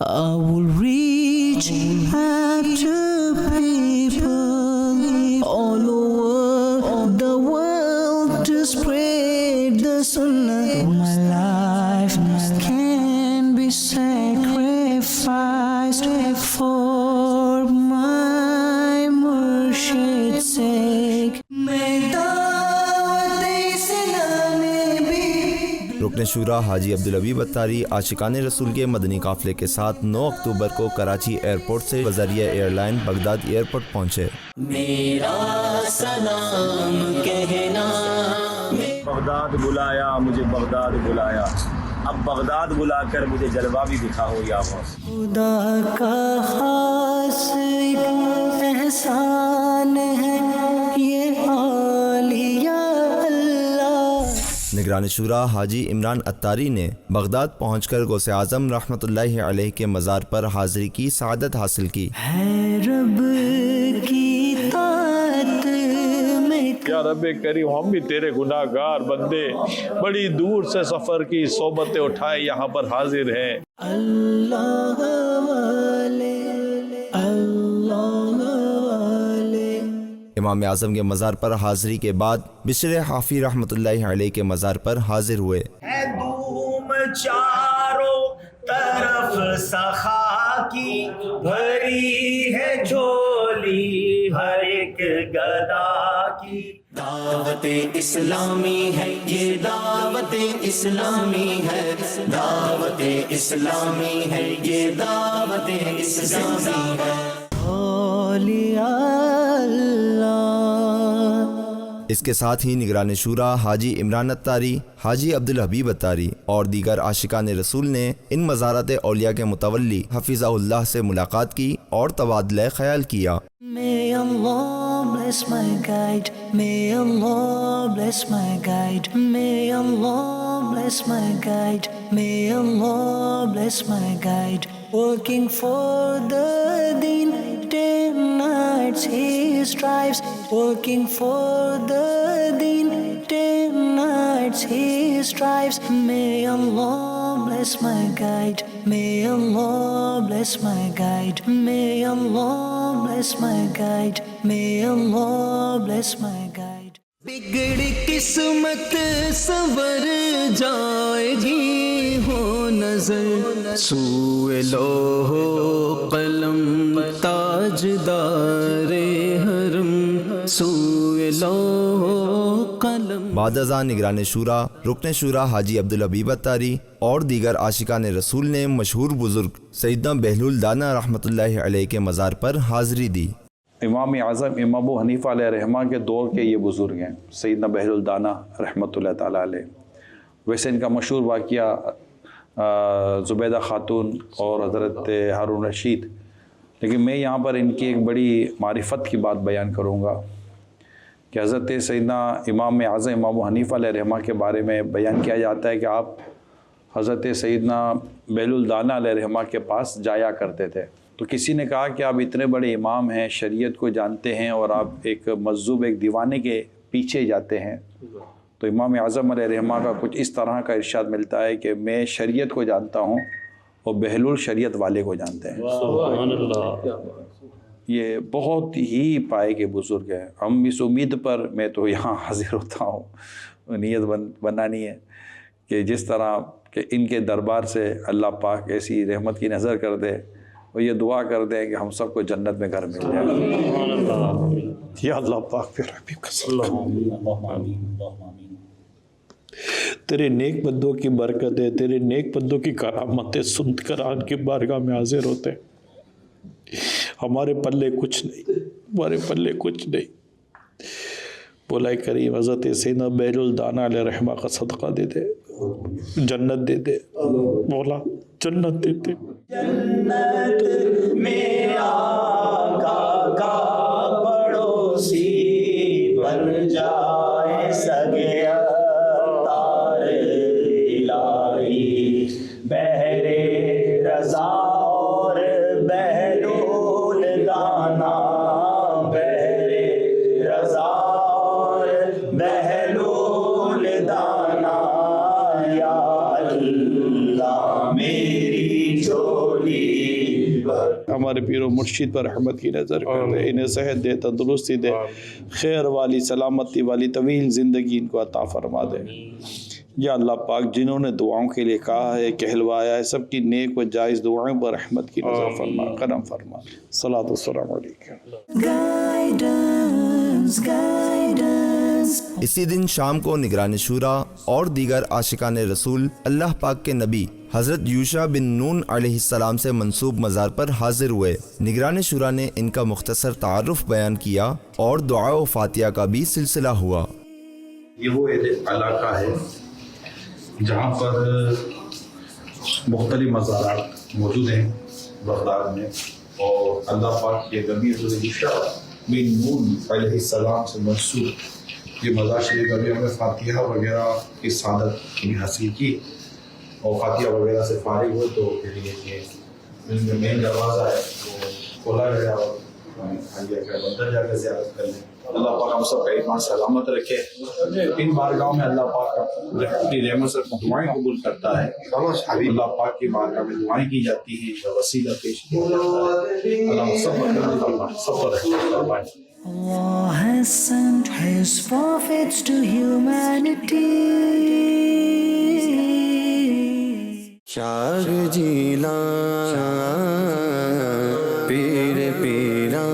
I will reach out to people all over the world to spread the sunnah. My life can be sacrificed for my Murshid's sake. رکن شورا حاجی عبدالحبیب اتاری عاشقان رسول کے مدنی قافلے کے ساتھ 9 اکتوبر کو کراچی ایئرپورٹ سے بذریعہ ایئر لائن بغداد ایئرپورٹ پہنچے۔ میرا سلام کہنا، بغداد بلایا مجھے، بغداد بلایا، اب بغداد بلا کر مجھے جلوہ بھی دکھاؤ یا غوث۔ خدا کا خاص ایک احسان ہے یہ اولیاء اللہ۔ نگران شورا حاجی عمران اتاری نے بغداد پہنچ کر غوث اعظم رحمۃ اللہ علیہ کے مزار پر حاضری کی سعادت حاصل کی۔ ہے رب کی طاعت میں یا رب کریم، ہم بھی تیرے گناہ گار بندے بڑی دور سے سفر کی صحبتیں اٹھائے یہاں پر حاضر ہیں۔ اللہ والے، اللہ والے۔ امام اعظم کے مزار پر حاضری کے بعد بشر حافی رحمۃ اللہ علیہ کے مزار پر حاضر ہوئے۔ ہے دھوم چاروں طرف سخا کی، بھری ہے جھولی ہر ایک گدا کی۔ دعوت اسلامی ہے یہ، دعوت اسلامی ہے، دعوت اسلامی ہے یہ، دعوت اسلامی ہے۔ اولیاء اللہ۔ اس کے ساتھ ہی نگران شورا حاجی عمران اتاری، حاجی عبدالحبیب اتاری اور دیگر عاشقان رسول نے ان مزارات اولیاء کے متولی حفظہ اللہ سے ملاقات کی اور تبادلہ خیال کیا۔ May Allah bless my guide, may Allah bless my guide, may Allah bless my guide, may Allah bless my guide. Working for the deen, day and nights he strives. Working for the deen, day and nights he strives. May Allah bless my guide, may Allah bless my guide, may Allah bless my guide, may Allah bless my guide. بگڑی قسمت سنور جائے گی ہو نظر، سوئے لوح و قلم تاجدار حرم، سوئے لوح و قلم۔ بعد ازاں نگران شورا رکن شورا حاجی عبدالحبیب اتاری اور دیگر عاشقان رسول نے مشہور بزرگ سیدنا بہلول دانا رحمۃ اللہ علیہ کے مزار پر حاضری دی۔ امام اعظم امام ابو حنیفہ علیہ رحمہ کے دور کے یہ بزرگ ہیں، سیدنا بہلول دانا رحمۃ اللہ تعالیٰ علیہ۔ ویسے ان کا مشہور واقعہ زبیدہ خاتون اور حضرت ہارون رشید، لیکن میں یہاں پر ان کی ایک بڑی معرفت کی بات بیان کروں گا کہ حضرت سیدنا امام اعظم امام ابو حنیفہ علیہ رحمہ کے بارے میں بیان کیا جاتا ہے کہ آپ حضرت سیدنا بہلول دانا علیہ رحمہ کے پاس جایا کرتے تھے۔ تو کسی نے کہا کہ آپ اتنے بڑے امام ہیں، شریعت کو جانتے ہیں اور آپ ایک مجذوب ایک دیوانے کے پیچھے جاتے ہیں۔ تو امام اعظم علیہ رحمہ کا کچھ اس طرح کا ارشاد ملتا ہے کہ میں شریعت کو جانتا ہوں اور بہلول شریعت والے کو جانتے ہیں۔ سبحان اللہ۔ یہ بہت ہی پائے کے بزرگ ہیں۔ ہم اس امید پر میں تو یہاں حاضر ہوتا ہوں، نیت بنانی ہے کہ جس طرح کہ ان کے دربار سے اللہ پاک ایسی رحمت کی نظر کر دے اور یہ دعا کر دیں کہ ہم سب کو جنت میں گھر مل جائے۔ یا اللہ پاک پہ رحم کر۔ تیرے نیک بندوں کی برکت ہے، تیرے نیک بندوں کی کرامتیں سن کر آن کی بارگاہ میں حاضر ہوتے ہیں۔ ہمارے پلے کچھ نہیں، ہمارے پلے کچھ نہیں۔ مولا کریم حضرت سیدنا بہلول دانا علیہ رحمہ کا صدقہ دے دے، جنت دے دے، مولا جنت دے دے۔ جنت میں آقا کا پڑوسی بن جائے سگے اتار الہی، بہر رضا اور بہلول دانا، بہر رضا اور بہلول دانا، یا اللہ میری جھولی ہمارے پیر و مرشد پر رحمت کی نظر کر دے، انہیں صحت دے، تندرستی دے، خیر والی سلامتی والی طویل زندگی ان کو عطا فرما دے۔ یا اللہ پاک جنہوں نے دعاؤں کے لیے کہا ہے، کہلوایا ہے، سب کی نیک و جائز دعائیں پر رحمت کی نظر فرما، کرم فرما۔ صلاۃ والسلام علیکم۔ Guidance, guidance. اسی دن شام کو نگران شورا اور دیگر عاشقان رسول اللہ پاک کے نبی حضرت یوشع بن نون علیہ السلام سے منسوب مزار پر حاضر ہوئے۔ نگران شورا نے ان کا مختصر تعارف بیان کیا اور دعا و فاتحہ کا بھی سلسلہ ہوا۔ یہ وہ علاقہ ہے جہاں پر مختلف مزارات موجود ہیں بغداد میں، اور اللہ پاک کے نبی حضرت یوشع بن نون علیہ السلام سے منسوب یہ مزار شریف ابھی ہم نے فاتحہ وغیرہ کی سعادت بھی حاصل کی اور فاتحہ وغیرہ سے فارغ ہوئے تو پھر یہ مین دروازہ ہے وہ کھولا گیا اور اندر جا کے زیارت کر لیں۔ اللہ پاک ہم سب کا ایمان سلامت رکھے۔ ان بارگاہوں میں اللہ پاک اپنی رحمت سے دعائیں قبول کرتا ہے۔ اللہ پاک کی بارگاہ میں دعائیں کی جاتی ہیں، وسیلہ پیش کیا جاتا ہے۔ اللہ سب پر رحمت فرمائے۔ Allah has sent His prophets to humanity. شاہ جیلا پیر پیرا۔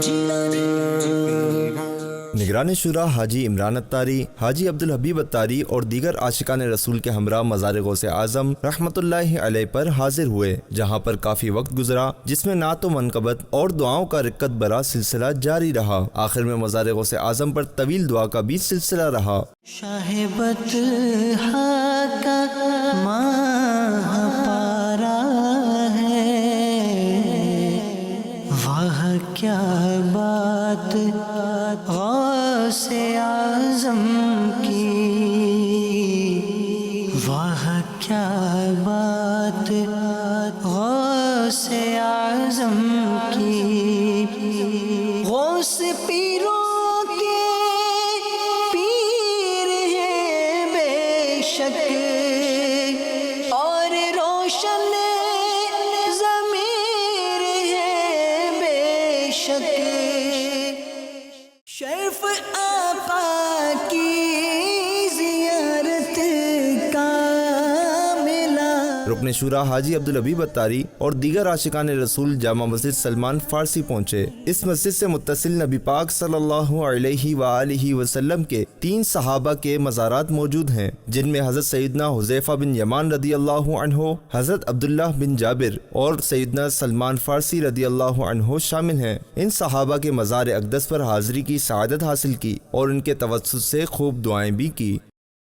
نگران شورا حاجی عمران اتاری، حاجی عبدالحبیب اتاری اور دیگر عاشقان رسول کے ہمراہ مزار غوث اعظم رحمۃ اللہ علیہ پر حاضر ہوئے، جہاں پر کافی وقت گزرا جس میں نعت و منقبت اور دعاؤں کا رکت برا سلسلہ جاری رہا۔ آخر میں مزار غوث اعظم پر طویل دعا کا بھی سلسلہ رہا۔ شاہ بطحا کا ماہ پارا ہے، واہ کیا بات غوث اعظم کی، واہ کیا بات غوث اعظم کی۔ غوث پیروں کے پیر ہیں بے شک، اور روشن ضمیر ہے بے شک، شرف آقا کی زیارت کا ملا۔ رکن شورا حاجی عبدالحبیب اتاری اور دیگر عاشقان رسول جامع مسجد سلمان فارسی پہنچے۔ اس مسجد سے متصل نبی پاک صلی اللہ علیہ وآلہ وسلم کے 3 صحابہ کے مزارات موجود ہیں، جن میں حضرت سیدنا حذیفہ بن یمان رضی اللہ عنہ، حضرت عبداللہ بن جابر اور سیدنا سلمان فارسی رضی اللہ عنہ شامل ہیں۔ ان صحابہ کے مزار اقدس پر حاضری کی سعادت حاصل کی اور ان کے توسط سے خوب دعائیں بھی کی۔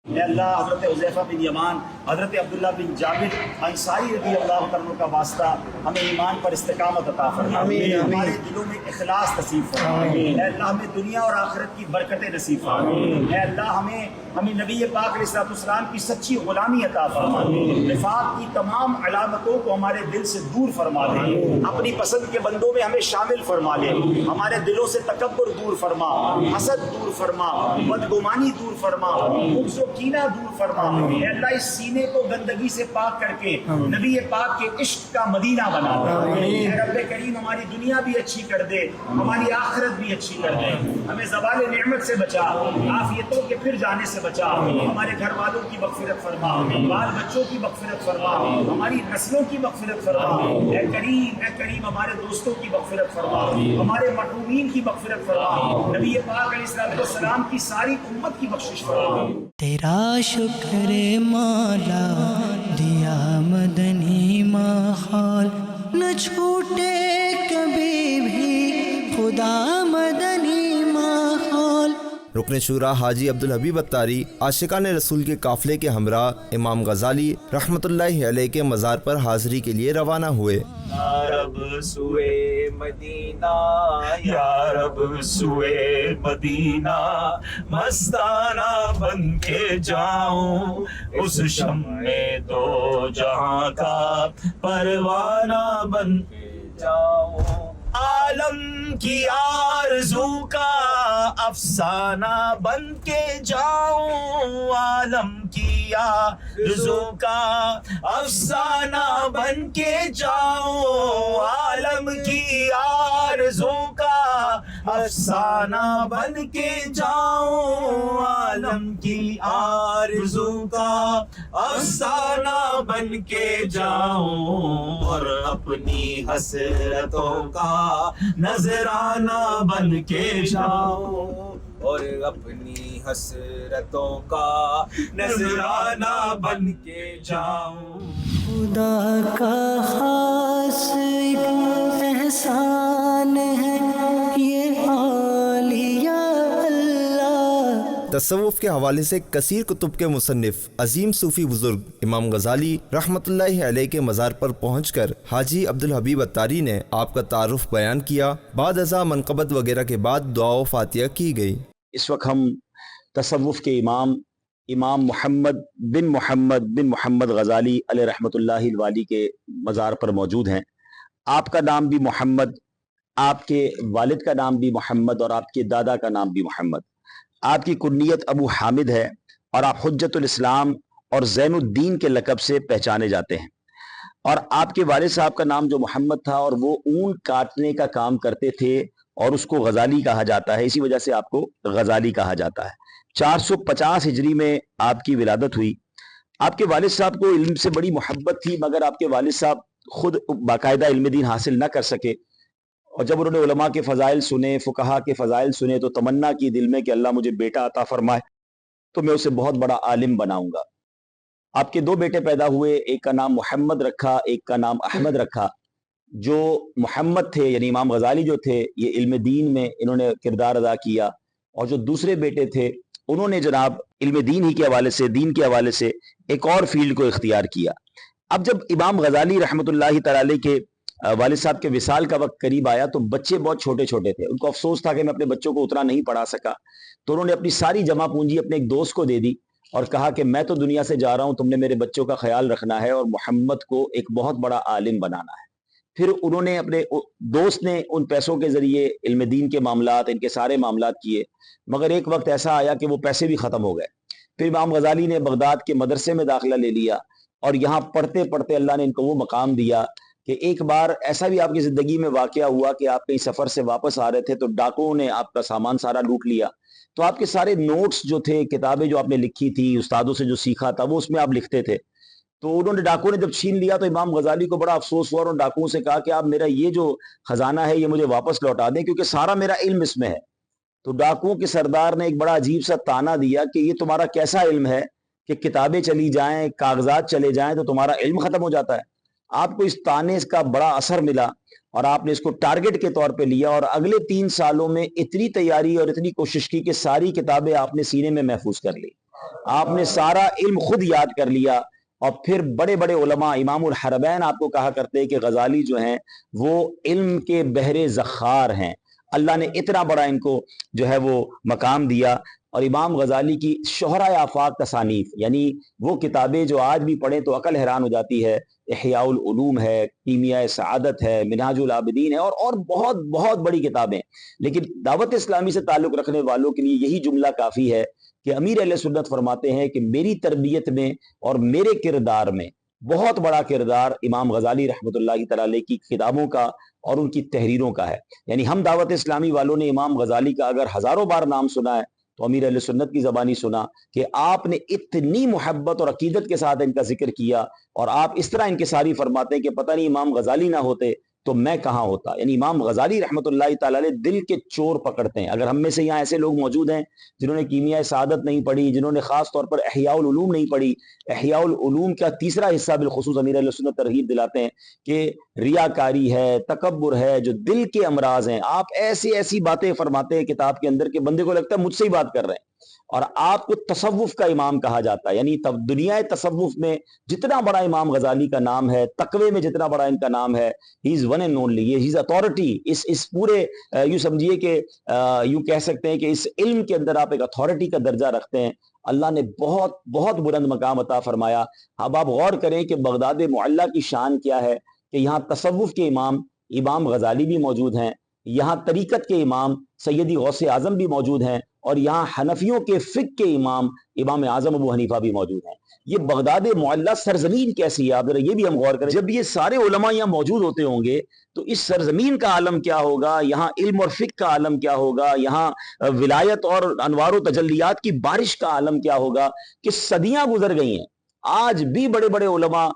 اے اللہ حضرت حذیفہ بن یمان، حضرت عبداللہ بن جابر انصاری رضی اللہ عنہ کا واسطہ ہمیں ایمان پر استقامت عطا فرما، ہمارے دلوں میں اخلاص نصیب فرما، اے اللہ ہمیں دنیا اور آخرت کی برکتیں نصیب فرما، اے اللہ ہمیں نبی پاک علیہ الصلوۃ والسلام کی سچی غلامی عطا فرما، نفاق کی تمام علامتوں کو ہمارے دل سے دور فرما دے، اپنی پسند کے بندوں میں ہمیں شامل فرما لے، ہمارے دلوں سے تکبر دور فرما، حسد دور فرما، بدگمانی دور فرما، بغض و کینہ دور فرما، اے اللہ اس سینے کو گندگی سے پاک کر کے نبی پاک کے عشق کا مدینہ بنا دے، اے رب کریم ہماری دنیا بھی اچھی کر دے، ہماری آخرت بھی اچھی کر دے، ہمیں زوال نعمت سے بچا، عافیتوں کے پھر جانے سے بچا، ہمارے گھر والوں کی مغفرت فرما، بال بچوں کی مغفرت فرما، ہماری نسلوں کی مغفرت فرما، اے کریم ہمارے دوستوں کی مغفرت فرما، ہمارے محرومین کی مغفرت فرما، نبی پاک علیہ السلام کی ساری امت کی بخشش فرما۔ تیرا شکر مولا دیا مدنی ماحول، نہ چھوٹے کبھی بھی خدا مدنی ماحول۔ رکن شورا حاجی عبدالحبیب اتاری عاشقان رسول کے قافلے کے ہمراہ امام غزالی رحمۃ اللہ علیہ کے مزار پر حاضری کے لیے روانہ ہوئے۔ یا رب سوئے مدینہ، یا رب سوئے مدینہ، مستانہ بن کے جاؤں اس شمع دو جہاں کا پروانہ بن کے جاؤں، عالم کی آرزو کا افسانہ بن کے جاؤں عالم کی آرزو کا افسانہ بن کے جاؤں عالم کی آرزو کا افسانہ بن کے جاؤں عالم کی آرزو کا افسانہ بن کے جاؤں اور اپنی حسرتوں کا نذرانہ بن کے جاؤں اور اپنی حسرتوں کا نذرانہ بن کے جاؤں. خدا کا خاص ایک احسان ہے یہ اولیاء اللہ. تصوف کے حوالے سے کثیر کتب کے مصنف عظیم صوفی بزرگ امام غزالی رحمۃ اللہ علیہ کے مزار پر پہنچ کر حاجی عبدالحبیب اتاری نے آپ کا تعارف بیان کیا. بعد ازاں منقبت وغیرہ کے بعد دعا و فاتحہ کی گئی. اس وقت ہم تصوف کے امام محمد بن محمد غزالی علیہ رحمۃ اللہ الوالی کے مزار پر موجود ہیں. آپ کا نام بھی محمد، آپ کے والد کا نام بھی محمد اور آپ کے دادا کا نام بھی محمد. آپ کی کنیت ابو حامد ہے اور آپ حجت الاسلام اور زین الدین کے لقب سے پہچانے جاتے ہیں. اور آپ کے والد صاحب کا نام جو محمد تھا اور وہ اون کاٹنے کا کام کرتے تھے اور اس کو غزالی کہا جاتا ہے، اسی وجہ سے آپ کو غزالی کہا جاتا ہے. 450 ہجری میں آپ کی ولادت ہوئی. آپ کے والد صاحب کو علم سے بڑی محبت تھی، مگر آپ کے والد صاحب خود باقاعدہ علم دین حاصل نہ کر سکے، اور جب انہوں نے علماء کے فضائل سنے، فقہا کے فضائل سنے، تو تمنا کی دل میں کہ اللہ مجھے بیٹا عطا فرمائے تو میں اسے بہت بڑا عالم بناؤں گا. آپ کے 2 بیٹے پیدا ہوئے، ایک کا نام محمد رکھا، ایک کا نام احمد رکھا. جو محمد تھے یعنی امام غزالی جو تھے، یہ علم دین میں انہوں نے کردار ادا کیا، اور جو دوسرے بیٹے تھے انہوں نے جناب علم دین ہی کے حوالے سے، دین کے حوالے سے ایک اور فیلڈ کو اختیار کیا. اب جب امام غزالی رحمۃ اللہ تعالی علیہ کے والد صاحب کے وصال کا وقت قریب آیا تو بچے بہت چھوٹے چھوٹے تھے. ان کو افسوس تھا کہ میں اپنے بچوں کو اتنا نہیں پڑھا سکا، تو انہوں نے اپنی ساری جمع پونجی اپنے ایک دوست کو دے دی اور کہا کہ میں تو دنیا سے جا رہا ہوں، تم نے میرے بچوں کا خیال رکھنا ہے اور محمد کو ایک بہت بڑا عالم بنانا ہے. پھر انہوں نے اپنے دوست نے ان پیسوں کے ذریعے علم دین کے معاملات، ان کے سارے معاملات کیے، مگر ایک وقت ایسا آیا کہ وہ پیسے بھی ختم ہو گئے. پھر امام غزالی نے بغداد کے مدرسے میں داخلہ لے لیا اور یہاں پڑھتے پڑھتے اللہ نے ان کو وہ مقام دیا کہ ایک بار ایسا بھی آپ کی زندگی میں واقعہ ہوا کہ آپ کہیں سفر سے واپس آ رہے تھے تو ڈاکوؤں نے آپ کا سامان سارا لوٹ لیا. تو آپ کے سارے نوٹس جو تھے، کتابیں جو آپ نے لکھی تھی، استادوں سے جو سیکھا تھا، وہ اس میں آپ لکھتے تھے. تو انہوں نے ڈاکوؤں نے جب چھین لیا تو امام غزالی کو بڑا افسوس ہوا اور ان ڈاکوؤں سے کہا کہ آپ میرا یہ جو خزانہ ہے یہ مجھے واپس لوٹا دیں کیونکہ سارا میرا علم اس میں ہے. تو ڈاکوؤں کے سردار نے ایک بڑا عجیب سا تانا دیا کہ یہ تمہارا کیسا علم ہے کہ کتابیں چلی جائیں، کاغذات چلے جائیں تو تمہارا علم ختم ہو جاتا ہے. آپ کو اس تانے کا بڑا اثر ملا اور آپ نے اس کو ٹارگٹ کے طور پہ لیا اور اگلے 3 سالوں میں اتنی تیاری اور اتنی کوشش کی کہ ساری کتابیں آپ نے سینے میں محفوظ کر لی. آپ نے سارا علم خود یاد کر لیا. اور پھر بڑے بڑے علماء، امام الحرمین آپ کو کہا کرتے کہ غزالی جو ہیں وہ علم کے بحر زخار ہیں. اللہ نے اتنا بڑا ان کو جو ہے وہ مقام دیا. اور امام غزالی کی شہرۂ آفاق تصانیف، یعنی وہ کتابیں جو آج بھی پڑھیں تو عقل حیران ہو جاتی ہے. احیاء العلوم ہے، کیمیاء سعادت ہے، منہاج العابدین ہے، اور بہت بہت بڑی کتابیں. لیکن دعوت اسلامی سے تعلق رکھنے والوں کے لیے یہی جملہ کافی ہے کہ امیر اہل سنت فرماتے ہیں کہ میری تربیت میں اور میرے کردار میں بہت بڑا کردار امام غزالی رحمۃ اللہ تعالی علیہ کی کتابوں کا اور ان کی تحریروں کا ہے. یعنی ہم دعوت اسلامی والوں نے امام غزالی کا اگر ہزاروں بار نام سنا ہے تو امیر اہل سنت کی زبانی سنا کہ آپ نے اتنی محبت اور عقیدت کے ساتھ ان کا ذکر کیا، اور آپ اس طرح انکساری فرماتے ہیں کہ پتہ نہیں امام غزالی نہ ہوتے تو میں کہاں ہوتا. یعنی امام غزالی رحمۃ اللہ تعالی علیہ دل کے چور پکڑتے ہیں. اگر ہم میں سے یہاں ایسے لوگ موجود ہیں جنہوں نے کیمیاء سعادت نہیں پڑھی، جنہوں نے خاص طور پر احیاء العلوم نہیں پڑھی، احیاء العلوم کا تیسرا حصہ بالخصوص امیر اہل سنت ترغیب دلاتے ہیں کہ ریاکاری ہے، تکبر ہے، جو دل کے امراض ہیں. آپ ایسی باتیں فرماتے ہیں کتاب کے اندر کہ بندے کو لگتا ہے مجھ سے ہی بات کر رہے ہیں. اور آپ کو تصوف کا امام کہا جاتا ہے. یعنی دنیا تصوف میں جتنا بڑا امام غزالی کا نام ہے، تقوی میں جتنا بڑا ان کا نام ہے، he is one and only, he is authority. اس پورے یوں سمجھیے کہ یوں کہہ سکتے ہیں کہ اس علم کے اندر آپ ایک اتھارٹی کا درجہ رکھتے ہیں. اللہ نے بہت بہت بلند مقام عطا فرمایا. اب آپ غور کریں کہ بغداد معلیٰ کی شان کیا ہے کہ یہاں تصوف کے امام غزالی بھی موجود ہیں، یہاں طریقت کے امام سیدی غوث اعظم بھی موجود ہیں، اور یہاں حنفیوں کے فقہ کے امام امام اعظم ابو حنیفہ بھی موجود ہیں۔ یہ بغداد معلیٰ سرزمین کیسی ہے، آپ ذرا یہ بھی ہم غور کریں۔ جب یہ سارے علماء یہاں موجود ہوتے ہوں گے تو اس سرزمین کا عالم کیا ہوگا، یہاں علم اور فقہ کا عالم کیا ہوگا، یہاں ولایت اور انوار و تجلیات کی بارش کا عالم کیا ہوگا کہ صدیاں گزر گئی ہیں، آج بھی بڑے بڑے علماء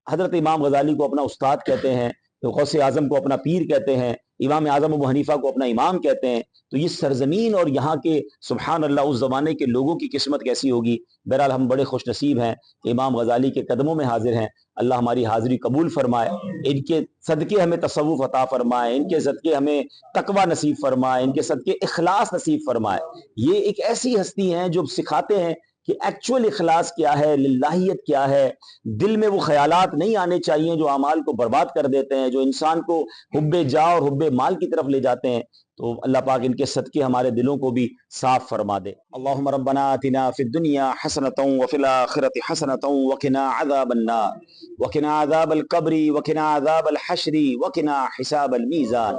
حضرت امام غزالی کو اپنا استاد کہتے ہیں، غوث اعظم کو اپنا پیر کہتے ہیں، امام اعظم ابو حنیفہ کو اپنا امام کہتے ہیں۔ تو یہ سرزمین اور یہاں کے سبحان اللہ اس زمانے کے لوگوں کی قسمت کیسی ہوگی۔ بہرحال ہم بڑے خوش نصیب ہیں کہ امام غزالی کے قدموں میں حاضر ہیں۔ اللہ ہماری حاضری قبول فرمائے، ان کے صدقے ہمیں تصوف عطا فرمائے، ان کے صدقے ہمیں تقوی نصیب فرمائے، ان کے صدقے اخلاص نصیب فرمائے۔ یہ ایک ایسی ہستی ہیں جو سکھاتے ہیں کہ ایکچول اخلاص کیا ہے، للہیت کیا ہے۔ دل میں وہ خیالات نہیں آنے چاہیے جو اعمال کو برباد کر دیتے ہیں، جو انسان کو حب جاہ اور حب مال کی طرف لے جاتے ہیں۔ تو اللہ پاک ان کے صدقے ہمارے دلوں کو بھی صاف فرما دے۔ اللہم ربنا آتنا فی الدنیا حسنۃ وفی الآخرۃ حسنۃ وقنا عذاب النار وقنا عذاب القبر وقنا عذاب الحشر وقنا حساب المیزان۔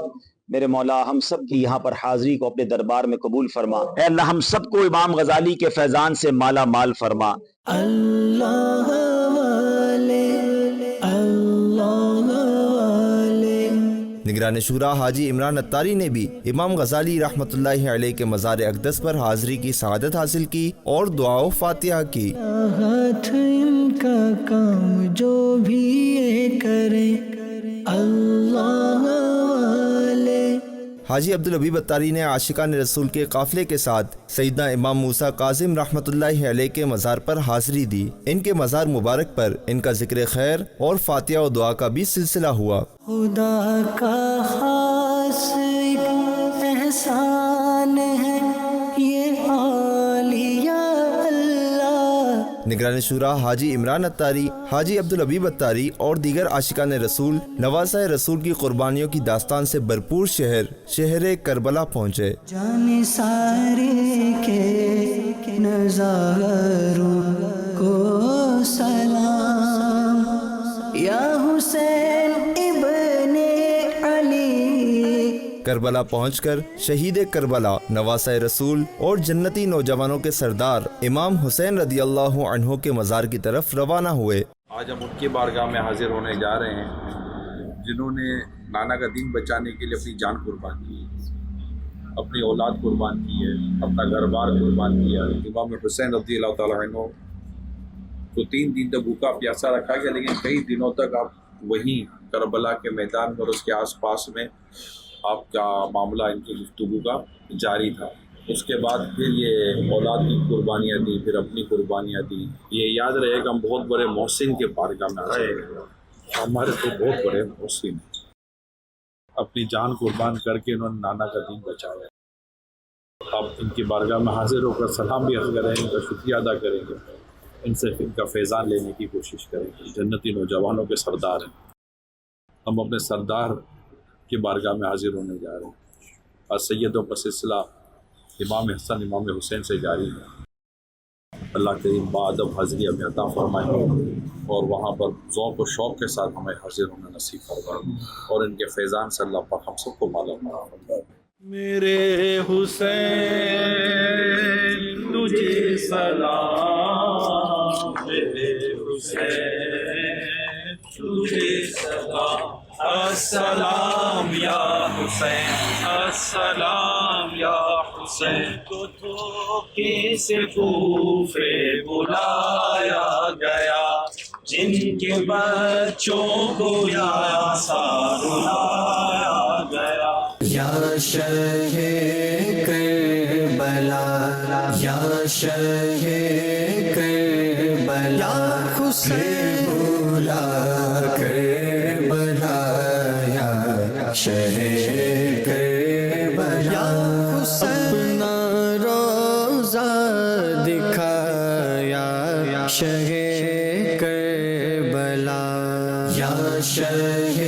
میرے مولا ہم سب کی یہاں پر حاضری کو اپنے دربار میں قبول فرما۔ اے اللہ ہم سب کو امام غزالی کے فیضان سے مالا مال فرما۔ اللہ والے اللہ والے۔ نگران شورا حاجی عمران اتاری نے بھی امام غزالی رحمۃ اللہ علیہ کے مزار اقدس پر حاضری کی سعادت حاصل کی اور دعا و فاتحہ کی۔ ہاتھ ان کا کام جو بھی یہ کرے اللہ والے۔ حاجی عبدالحبیب اتاری نے عاشقان رسول کے قافلے کے ساتھ سیدنا امام موسیٰ کاظم رحمۃ اللہ علیہ کے مزار پر حاضری دی۔ ان کے مزار مبارک پر ان کا ذکر خیر اور فاتحہ و دعا کا بھی سلسلہ ہوا۔ خدا کا خاص ایک احسان ہے یہ اولیاء اللہ۔ نگران شورا حاجی عمران اتاری، حاجی عبدالحبیب اتاری اور دیگر عاشقان رسول نوازہ رسول کی قربانیوں کی داستان سے بھرپور شہر کربلا پہنچے۔ جان سارے کے نظاروں کو سلام، یا حسین ابن علی۔ کربلا پہنچ کر شہید کربلا، نواسہ رسول اور جنتی نوجوانوں کے سردار امام حسین رضی اللہ عنہ کے مزار کی طرف روانہ ہوئے۔ آج ہم ان کی بارگاہ میں حاضر ہونے جا رہے ہیں جنہوں نے نانا کا دین بچانے کے لیے اپنی جان قربان کی ہے، اپنی اولاد قربان کی ہے، اپنا گھر بار قربان کیا ہے۔ امام حسین رضی اللہ تعالیٰ عنہ کو 3 دن تک بھوکا پیاسا رکھا گیا، لیکن کئی دنوں تک آپ وہیں کربلا کے میدان میں اور اس کے آس پاس میں آپ کا معاملہ ان کی گفتگو کا جاری تھا۔ اس کے بعد پھر یہ اولاد کی قربانیاں دی، پھر اپنی قربانیاں دی۔ یہ یاد رہے گا ہم بہت بڑے محسن کے بارگاہ میں حاضر ہیں، ہمارے تو بہت بڑے محسن ہیں۔ اپنی جان قربان کر کے انہوں نے نانا کا دین بچایا۔ آپ ان کی بارگاہ میں حاضر ہو کر سلام بھی عرض کریں، ان کا شکریہ ادا کریں گے، ان سے ان کا فیضان لینے کی کوشش کریں گے۔ جنتی نوجوانوں کے سردار ہیں، ہم اپنے سردار کی بارگاہ میں حاضر ہونے جا رہے ہیں۔ اور سیدوں کا سلسلہ امام حسن امام حسین سے جاری ہے۔ اللہ کریم بادب حاضری ہمیں عطا فرمائے اور وہاں پر ذوق و شوق کے ساتھ ہمیں حاضر ہونا نصیب فرمائے اور ان کے فیضان سے اللہ پاک ہم سب کو مالا مال فرمائے۔ میرے حسین تجھے سلام، میرے حسین تجھے سلام، السلام یا حسین، السلام یا حسین۔ تو کس کوفے بلایا گیا، جن کے بچوں کو یا سارولایا گیا۔ یا شہ کربلا، یا شہ کربلا، حسین بلا کربلا، یا شہ کربلا، اپنا روزہ دکھایا شہ کربلا، یا شہ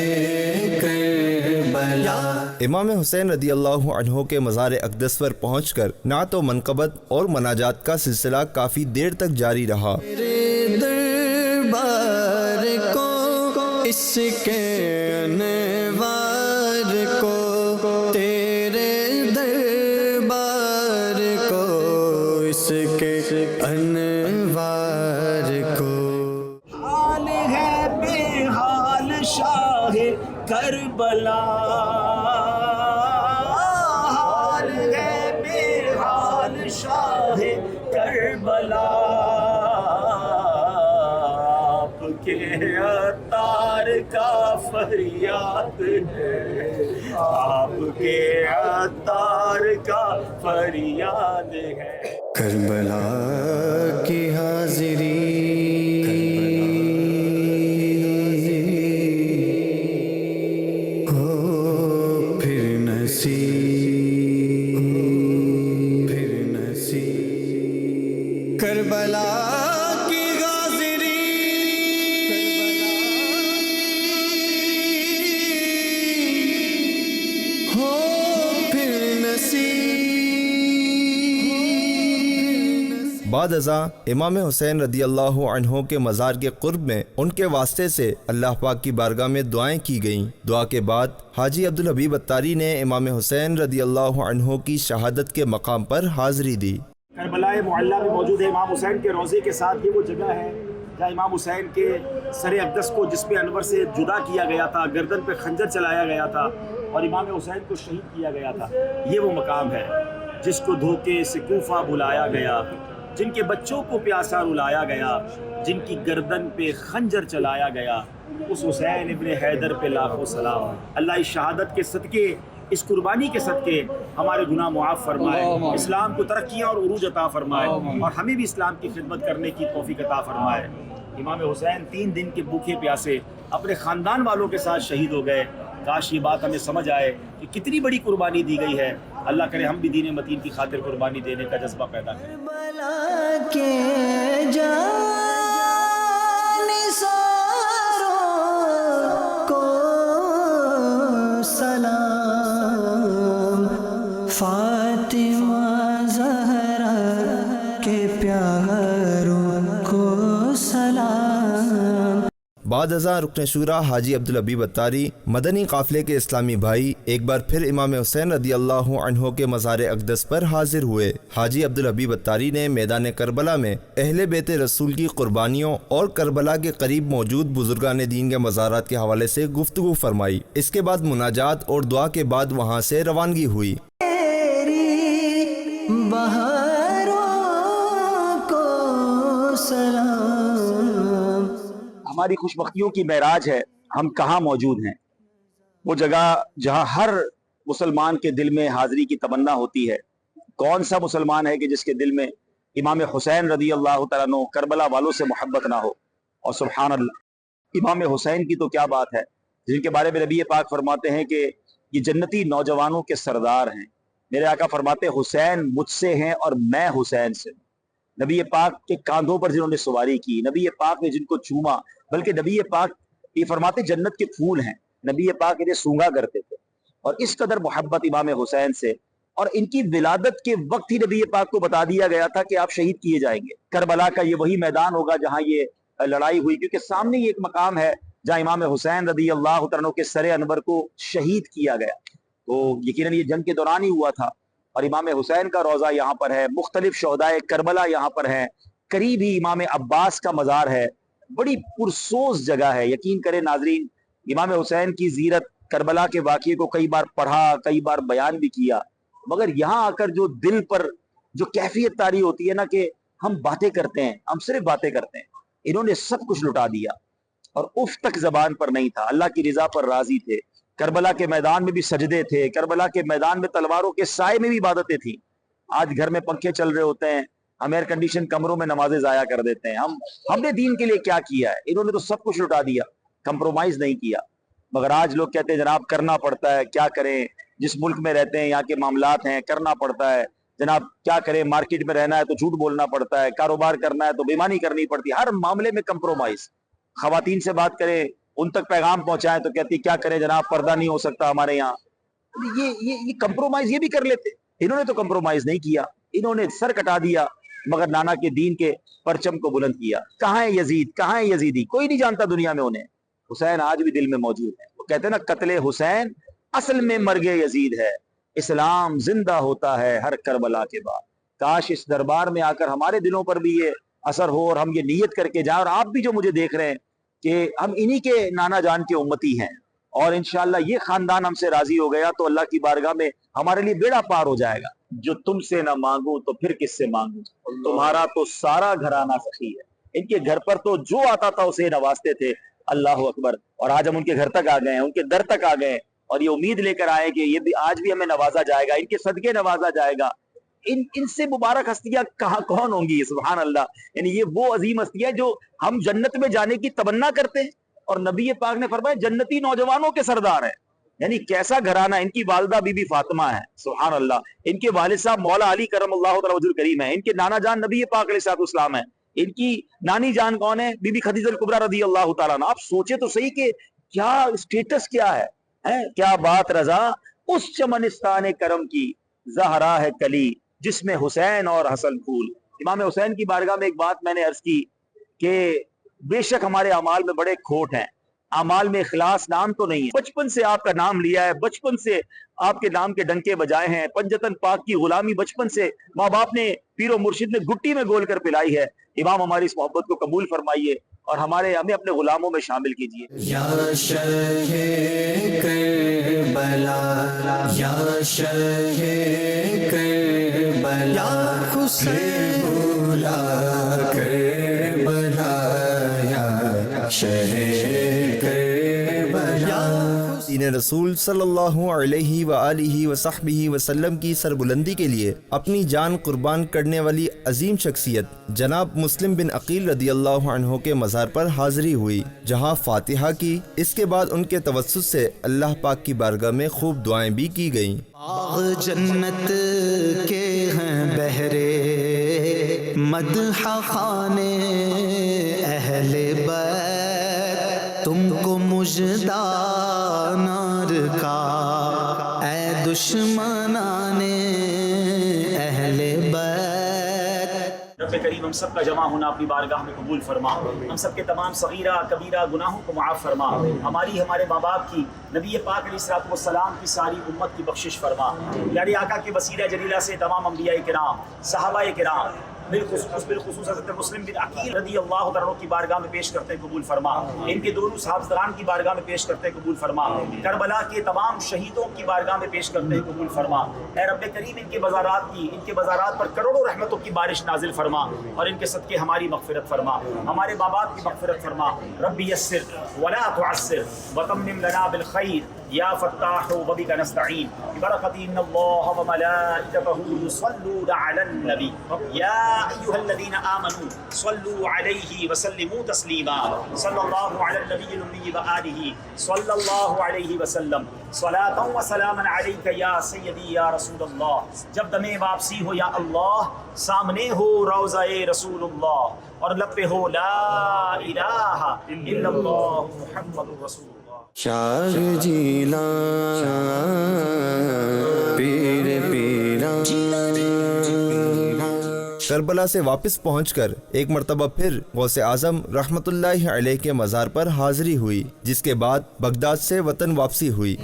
کربلا۔ امام حسین رضی اللہ عنہ کے مزار اقدس پر پہنچ کر نعت و منقبت اور مناجات کا سلسلہ کافی دیر تک جاری رہا۔ تیرے دربار کو، اس کے انوار کو، حال ہے بےحال شاہ کربلا، آپ کے عطار کا فریاد ہے، آپ کے عطار کا فریاد ہے۔ کربلا کی حاضری ہو پھر نصیب، پھر نصیب کربلا کی حاضری ہو پھر نصیب۔ بعد ازاں امام حسین رضی اللہ عنہ کے مزار کے قرب میں ان کے واسطے سے اللہ پاک کی بارگاہ میں دعائیں کی گئیں۔ دعا کے بعد حاجی عبدالحبیب اتاری نے امام حسین رضی اللہ عنہ کی شہادت کے مقام پر حاضری دی۔ کربلا معلیٰ میں موجود ہے امام حسین کے روضے کے ساتھ، یہ وہ جگہ ہے جہاں امام حسین کے سر اقدس کو جس پہ انور سے جدا کیا گیا تھا، گردن پہ خنجر چلایا گیا تھا اور امام حسین کو شہید کیا گیا تھا، یہ وہ مقام ہے جس کو دھوکے سے کوفہ بلایا گیا، جن کے بچوں کو پیاسا رلایا گیا، جن کی گردن پہ خنجر چلایا گیا، اس حسین ابن حیدر پہ لاکھوں سلام۔ اللہ اس شہادت کے صدقے، اس قربانی کے صدقے ہمارے گناہ معاف فرمائے، اسلام کو ترقیاں اور عروج عطا فرمائے، اور ہمیں بھی اسلام کی خدمت کرنے کی توفیق عطا فرمائے۔ امام حسین 3 دن کے بھوکے پیاسے اپنے خاندان والوں کے ساتھ شہید ہو گئے۔ کاش یہ بات ہمیں سمجھ آئے کہ کتنی بڑی قربانی دی گئی ہے۔ اللہ کرے ہم بھی دین متین کی خاطر قربانی دینے کا جذبہ پیدا کریں۔ کربلا کے جانثاروں کو سلام، فاطمہ زہرا کے پیاروں کو سلام۔ بعد ازاں رکن شورا حاجی عبدالحبیب اتاری مدنی قافلے کے اسلامی بھائی ایک بار پھر امام حسین رضی اللہ عنہ کے مزار اقدس پر حاضر ہوئے۔ حاجی عبدالحبیب اتاری نے میدان کربلا میں اہل بیت رسول کی قربانیوں اور کربلا کے قریب موجود بزرگان دین کے مزارات کے حوالے سے گفتگو فرمائی۔ اس کے بعد مناجات اور دعا کے بعد وہاں سے روانگی ہوئی۔ بہاروں کو سلام۔ ہماری خوش بختیوں کی معراج ہے، ہم کہاں موجود ہیں؟ وہ جگہ جہاں ہر مسلمان کے دل میں حاضری کی تمنا ہوتی ہے۔ کون سا مسلمان ہے کہ جس کے دل میں امام حسین رضی اللہ تعالیٰ عنہ کربلا والوں سے محبت نہ ہو؟ اور سبحان اللہ، امام حسین کی تو کیا بات ہے، جن کے بارے میں نبی پاک فرماتے ہیں کہ یہ جنتی نوجوانوں کے سردار ہیں۔ میرے آقا فرماتے ہیں حسین مجھ سے ہیں اور میں حسین سے ہوں۔ نبی پاک کے کاندھوں پر جنہوں نے سواری کی، نبی پاک نے جن کو چوما، بلکہ نبی پاک یہ فرماتے جنت کے پھول ہیں، نبی پاک انہیں سونگا کرتے تھے۔ اور اس قدر محبت امام حسین سے، اور ان کی ولادت کے وقت ہی نبی پاک کو بتا دیا گیا تھا کہ آپ شہید کیے جائیں گے۔ کربلا کا یہ وہی میدان ہوگا جہاں یہ لڑائی ہوئی، کیونکہ سامنے یہ ایک مقام ہے جہاں امام حسین رضی اللہ عنہ کے سر انور کو شہید کیا گیا۔ تو یقیناً یہ جنگ کے دوران ہی ہوا تھا، اور امام حسین کا روضہ یہاں پر ہے، مختلف شہدائے کربلا یہاں پر ہیں، قریب ہی امام عباس کا مزار ہے۔ بڑی پرسوز جگہ ہے۔ یقین کریں ناظرین، امام حسین کی زیرت کربلا کے واقعے کو کئی بار پڑھا، کئی بار بیان بھی کیا، مگر یہاں آ کر جو دل پر جو کیفیت طاری ہوتی ہے نا کہ ہم باتیں کرتے ہیں، ہم صرف باتیں کرتے ہیں۔ انہوں نے سب کچھ لٹا دیا اور اف تک زبان پر نہیں تھا، اللہ کی رضا پر راضی تھے۔ کربلا کے میدان میں بھی سجدے تھے، کربلا کے میدان میں تلواروں کے سائے میں بھی عبادتیں تھیں۔ آج گھر میں پنکھے چل رہے ہوتے ہیں، ہم ایئر کنڈیشن کمروں میں نمازیں ضائع کر دیتے ہیں۔ ہم نے دین کے لیے کیا کیا ہے؟ انہوں نے تو سب کچھ لٹا دیا، کمپرومائز نہیں کیا۔ مگر آج لوگ کہتے ہیں جناب کرنا پڑتا ہے، کیا کریں، جس ملک میں رہتے ہیں یہاں کے معاملات ہیں، کرنا پڑتا ہے جناب، کیا کریں، مارکیٹ میں رہنا ہے تو جھوٹ بولنا پڑتا ہے، کاروبار کرنا ہے تو بےمانی کرنی پڑتی ہے، ہر معاملے میں کمپرومائز۔ خواتین سے بات کریں، ان تک پیغام پہنچائیں تو کہتی کیا کریں جناب، پردہ نہیں ہو سکتا ہمارے یہاں۔ یہ کمپرومائز یہ بھی کر لیتے، انہوں نے تو کمپرومائز نہیں کیا، انہوں نے سر کٹا دیا مگر نانا کے دین کے پرچم کو بلند کیا۔ کہاں ہے یزید، کہاں ہے یزیدی؟ کوئی نہیں جانتا دنیا میں انہیں۔ حسین آج بھی دل میں موجود ہے۔ وہ کہتے ہیں نا قتل حسین اصل میں مرگ یزید ہے، اسلام زندہ ہوتا ہے ہر کربلا کے بعد۔ کاش اس دربار میں آ کر ہمارے دلوں پر بھی یہ اثر ہو اور ہم یہ نیت کر کے جائیں، اور آپ بھی جو مجھے دیکھ رہے ہیں کہ ہم انہی کے نانا جان کے امتی ہیں، اور انشاءاللہ یہ خاندان ہم سے راضی ہو گیا تو اللہ کی بارگاہ میں ہمارے لیے بیڑا پار ہو جائے گا. جو تم سے نہ مانگوں تو پھر کس سے مانگوں, تمہارا تو سارا گھرانہ سخی ہے. ان کے گھر پر تو جو آتا تھا اسے نوازتے تھے. اللہ اکبر. اور آج ہم ان کے گھر تک آ گئے ہیں, ان کے در تک آ گئے ہیں, اور یہ امید لے کر آئے کہ یہ بھی آج بھی ہمیں نوازا جائے گا, ان کے صدقے نوازا جائے گا. ان سے مبارک ہستیاں کہاں کون ہوں گی؟ سبحان اللہ. یعنی یہ وہ عظیم ہستیاں جو ہم جنت میں جانے کی تمنا کرتے ہیں, اور نبی پاک نے فرمایا جنتی نوجوانوں کے سردار ہیں. یعنی کیسا گھرانہ. ان کی والدہ بی بی فاطمہ ہے, سبحان اللہ. ان کے والد صاحب مولا علی کرم اللہ تعالی وجہ الکریم ہیں. ان کے نانا جان نبی پاک علیہ السلام ہیں. ان کی نانی جان کون ہے؟ بی بی خدیجہ الکبریٰ رضی اللہ تعالیٰ عنہ. آپ سوچے تو صحیح کہ کیا اسٹیٹس کیا ہے, کیا بات رضا. اس چمنستان کرم کی زہرا ہے کلی جس میں حسین اور حسن پھول. امام حسین کی بارگاہ میں ایک بات میں نے عرض کی کہ بے شک ہمارے اعمال میں بڑے کھوٹ ہیں, اعمال میں اخلاص نام تو نہیں ہے. بچپن سے آپ کا نام لیا ہے, بچپن سے آپ کے نام کے ڈنکے بجائے ہیں, پنجتن پاک کی غلامی بچپن سے ماں باپ نے پیر و مرشد نے گٹی میں گول کر پلائی ہے. امام ہماری اس محبت کو قبول فرمائیے اور ہمیں اپنے غلاموں میں شامل کیجیے. یا شہ کربلا, یا شہ کربلا, یا حسین بولا کربلا, یا شہ کربلا. دین رسول صلی اللہ علیہ وآلہ وصحبہ وسلم کی سربلندی کے لیے اپنی جان قربان کرنے والی عظیم شخصیت جناب مسلم بن عقیل رضی اللہ عنہ کے مزار پر حاضری ہوئی, جہاں فاتحہ کی. اس کے بعد ان کے توسط سے اللہ پاک کی بارگاہ میں خوب دعائیں بھی کی گئیں. باغ جنت کے ہیں بہرے, مدح خانے اہل بیت, تم کو مژدہ نار کا اے دشمنان اہل بیت. رب کریم ہم سب کا جمع ہونا اپنی بارگاہ میں قبول فرما, ہم سب کے تمام صغیرہ کبیرہ گناہوں کو معاف فرما, ہماری ہمارے ماں باپ کی, نبی پاک علیہ الصلوۃ والسلام کی ساری امت کی بخشش فرما. پیارے آقا کے وسیلہ جلیلہ سے تمام انبیاء کرام, صحابہ کرام, بالخصوص حضرت مسلم بن عقیل رضی اللہ عنہ کی بارگاہ میں پیش کرتے قبول فرما, ان کے دونوں صحابزران کی بارگاہ میں پیش کرتے قبول فرما, کربلا کے تمام شہیدوں کی بارگاہ میں پیش کرتے قبول فرما. اے رب کریم ان کے بازارات پر کروڑوں رحمتوں کی بارش نازل فرما, اور ان کے صدقے ہماری مغفرت فرما, ہمارے ماں باپ کی مغفرت فرما. رب یسر ولا تعسر وتمم لنا بالخیر یا فتاح وبک نستعین ببرکۃ ان اللہ وملائکتہ یصلون علی النبی یا ایھا الذین آمنوا صلوا علیہ وسلموا تسلیما. صلی اللہ علی النبی الامی وآلہ صلی اللہ علیہ وسلم صلاۃ و سلاما علیک یا سیدی یا رسول اللہ. جب دم واپسی ہو یا اللہ, سامنے ہو روضہ رسول اللہ, اور لب پہ ہو لا الہ الا اللہ محمد رسول اللہ. شاہ جیلا پیر پیرا. کربلا سے واپس پہنچ کر ایک مرتبہ پھر غوث اعظم رحمت اللہ علیہ کے مزار پر حاضری ہوئی, جس کے بعد بغداد سے وطن واپسی ہوئی.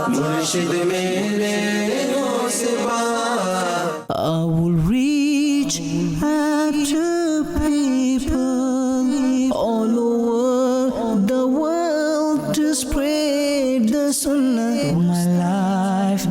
مرشد میرے Ghaus Pak. I will reach out to people all over the world to spread the sunnah. My life